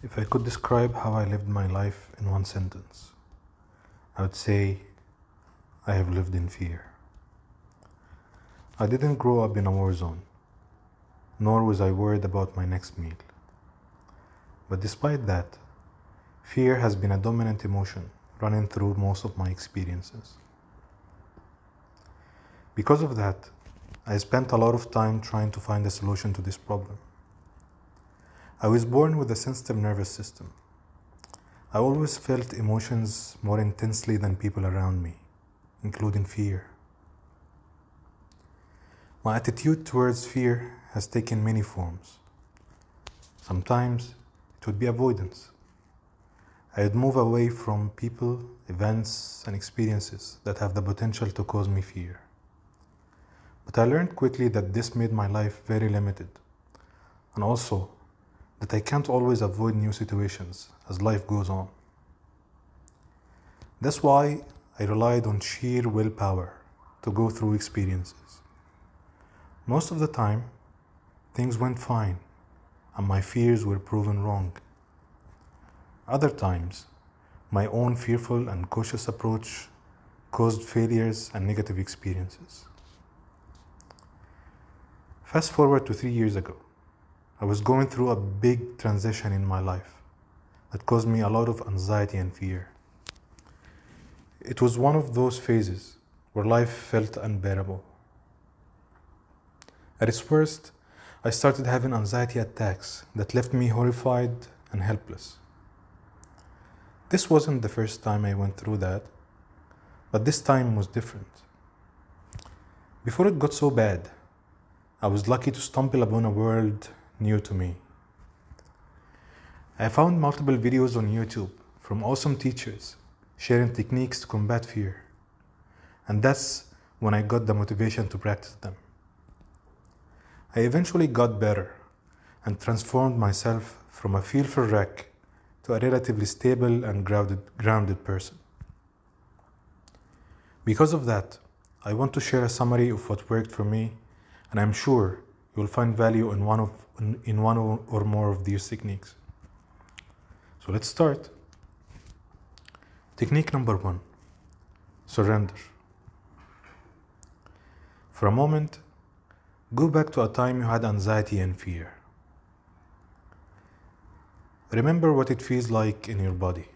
If I could describe how I lived my life in one sentence, I would say I have lived in fear. I didn't grow up in a war zone, nor was I worried about my next meal. But despite that, fear has been a dominant emotion running through most of my experiences. Because of that, I spent a lot of time trying to find a solution to this problem. I was born with a sensitive nervous system. I always felt emotions more intensely than people around me, including fear. My attitude towards fear has taken many forms. Sometimes it would be avoidance. I would move away from people, events, and experiences that have the potential to cause me fear. But I learned quickly that this made my life very limited, and also that I can't always avoid new situations as life goes on. That's why I relied on sheer willpower to go through experiences. Most of the time, things went fine, and my fears were proven wrong. Other times, my own fearful and cautious approach caused failures and negative experiences. Fast forward to 3 years ago. I was going through a big transition in my life that caused me a lot of anxiety and fear. It was one of those phases where life felt unbearable. At its worst, I started having anxiety attacks that left me horrified and helpless. This wasn't the first time I went through that, but this time was different. Before it got so bad, I was lucky to stumble upon a world new to me. I found multiple videos on YouTube from awesome teachers sharing techniques to combat fear, and that's when I got the motivation to practice them. I eventually got better and transformed myself from a fearful wreck to a relatively stable and grounded person. Because of that, I want to share a summary of what worked for me, and I'm sure you will find value in one or more of these techniques. So let's start. Technique number 1, surrender. For a moment, go back to a time you had anxiety and fear. Remember what it feels like in your body.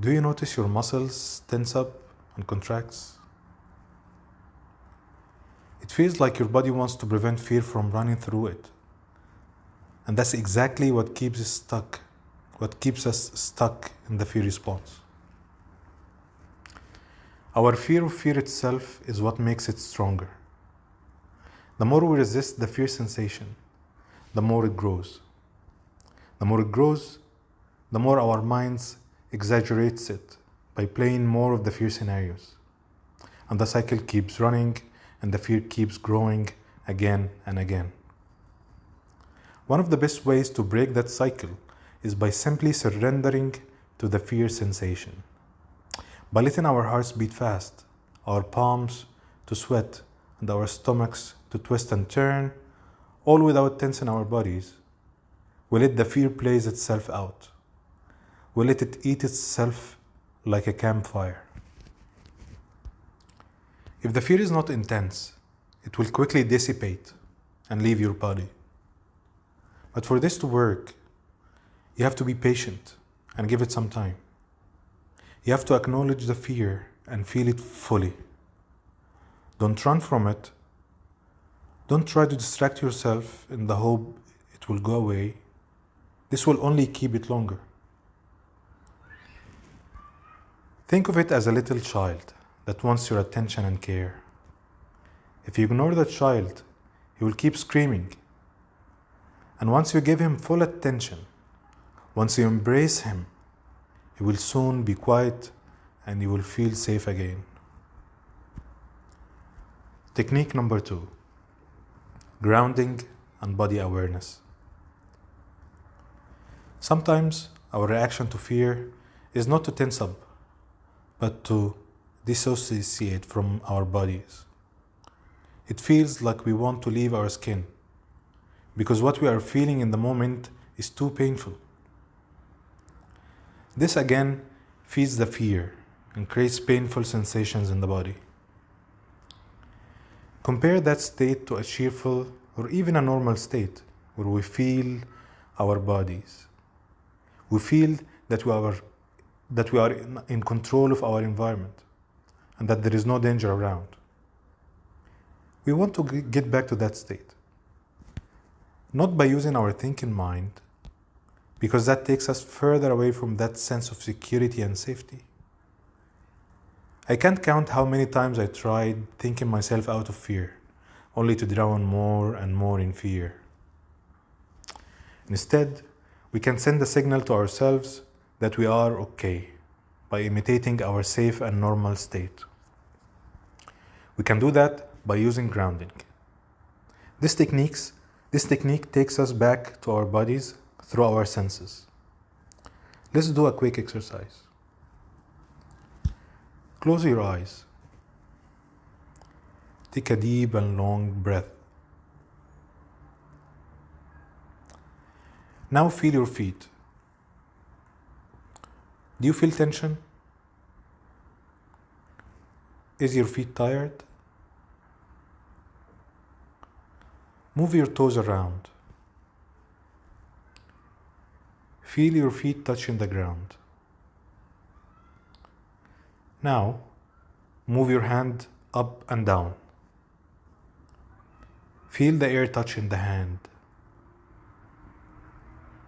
Do you notice your muscles tense up and contracts? It feels like your body wants to prevent fear from running through it. And that's exactly what keeps us stuck in the fear response. Our fear of fear itself is what makes it stronger. The more we resist the fear sensation, the more it grows. The more it grows, the more our minds exaggerates it by playing more of the fear scenarios. And the cycle keeps running, and the fear keeps growing again and again. One of the best ways to break that cycle is by simply surrendering to the fear sensation. By letting our hearts beat fast, our palms to sweat, and our stomachs to twist and turn, all without tensing our bodies, we let the fear plays itself out. We let it eat itself like a campfire. If the fear is not intense, it will quickly dissipate and leave your body. But for this to work, you have to be patient and give it some time. You have to acknowledge the fear and feel it fully. Don't run from it. Don't try to distract yourself in the hope it will go away. This will only keep it longer. Think of it as a little child that wants your attention and care. If you ignore the child, he will keep screaming. And once you give him full attention, once you embrace him, he will soon be quiet and you will feel safe again. Technique number 2, grounding and body awareness. Sometimes our reaction to fear is not to tense up, but to dissociate from our bodies. It feels like we want to leave our skin. because what we are feeling in the moment is too painful. This again feeds the fear and creates painful sensations in the body. Compare that state to a cheerful or even a normal state where we feel our bodies. We feel that we are in control of our environment and that there is no danger around. We want to get back to that state. Not by using our thinking mind, because that takes us further away from that sense of security and safety. I can't count how many times I tried thinking myself out of fear, only to drown more and more in fear. Instead, we can send a signal to ourselves that we are okay by imitating our safe and normal state. We can do that by using grounding. This technique takes us back to our bodies through our senses. Let's do a quick exercise. Close your eyes. Take a deep and long breath. Now feel your feet. Do you feel tension? Is your feet tired? Move your toes around. Feel your feet touching the ground. Now, move your hand up and down. Feel the air touching the hand.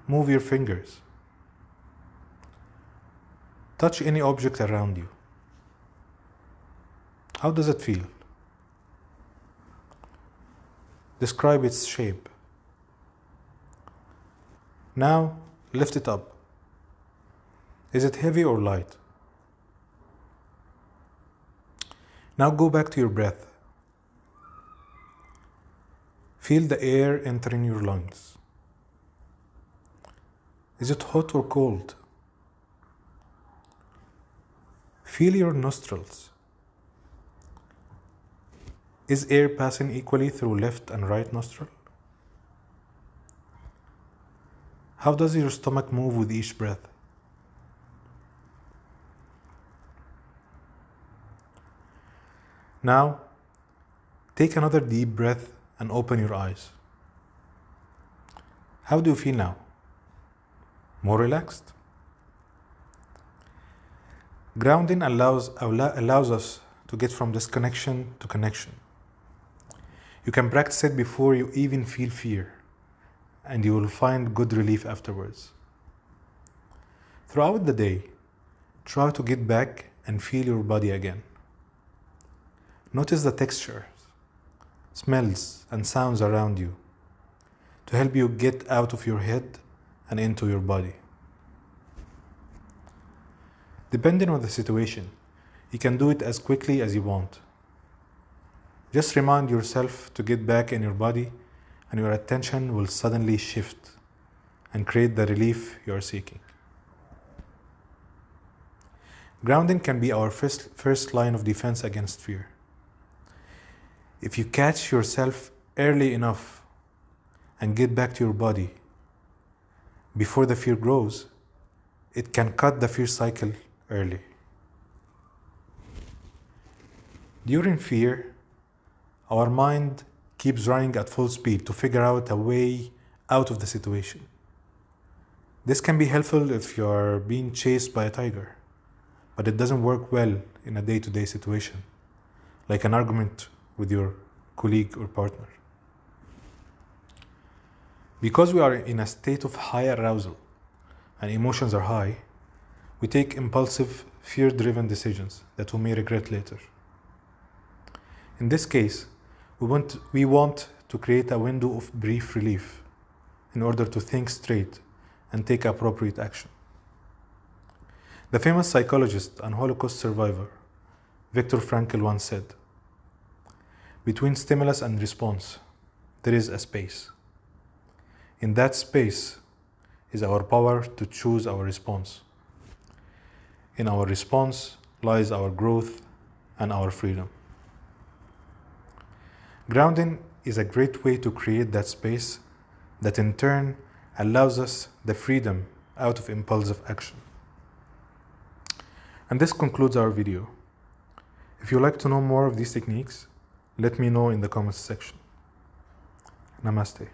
Move your fingers. Touch any object around you. How does it feel? Describe its shape. Now, lift it up. Is it heavy or light? Now go back to your breath. Feel the air entering your lungs. Is it hot or cold? Feel your nostrils. Is air passing equally through left and right nostril? How does your stomach move with each breath? Now, take another deep breath and open your eyes. How do you feel now? More relaxed? Grounding allows us to get from disconnection to connection. You can practice it before you even feel fear, and you will find good relief afterwards. Throughout the day, try to get back and feel your body again. Notice the textures, smells, and sounds around you to help you get out of your head and into your body. Depending on the situation, you can do it as quickly as you want. Just remind yourself to get back in your body, and your attention will suddenly shift and create the relief you are seeking. Grounding can be our first line of defense against fear. If you catch yourself early enough and get back to your body before the fear grows, it can cut the fear cycle early. During fear, our mind keeps running at full speed to figure out a way out of the situation. This can be helpful if you are being chased by a tiger, but it doesn't work well in a day-to-day situation, like an argument with your colleague or partner. Because we are in a state of high arousal and emotions are high, we take impulsive, fear-driven decisions that we may regret later. In this case, we want to create a window of brief relief in order to think straight and take appropriate action. The famous psychologist and Holocaust survivor, Viktor Frankl, once said, "Between stimulus and response, there is a space. In that space is our power to choose our response. In our response lies our growth and our freedom." Grounding is a great way to create that space that in turn allows us the freedom out of impulsive action. And this concludes our video. If you'd like to know more of these techniques, let me know in the comments section. Namaste.